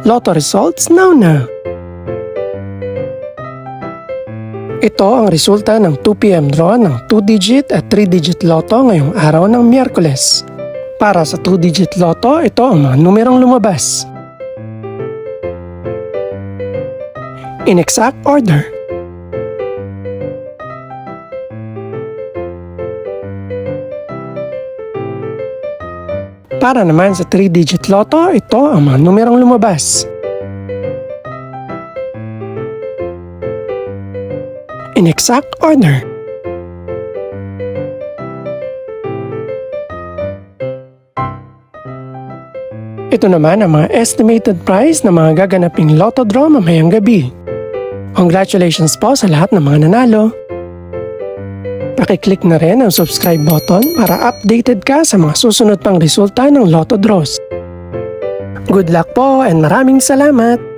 Lotto results now. Ito ang resulta ng 2 PM draw ng 2-digit at 3-digit lotto ngayong araw ng Miyerkules. Para sa 2-digit lotto, ito ang mga numerong lumabas. In exact order. Para naman sa 3-digit lotto, ito ang mga numerong lumabas. In exact order. Ito naman ang mga estimated price ng mga gaganaping lotto draw mamayang gabi. Congratulations po sa lahat ng mga nanalo. Pakiclick na rin ang subscribe button para updated ka sa mga susunod pang resulta ng lotto draws. Good luck po and maraming salamat!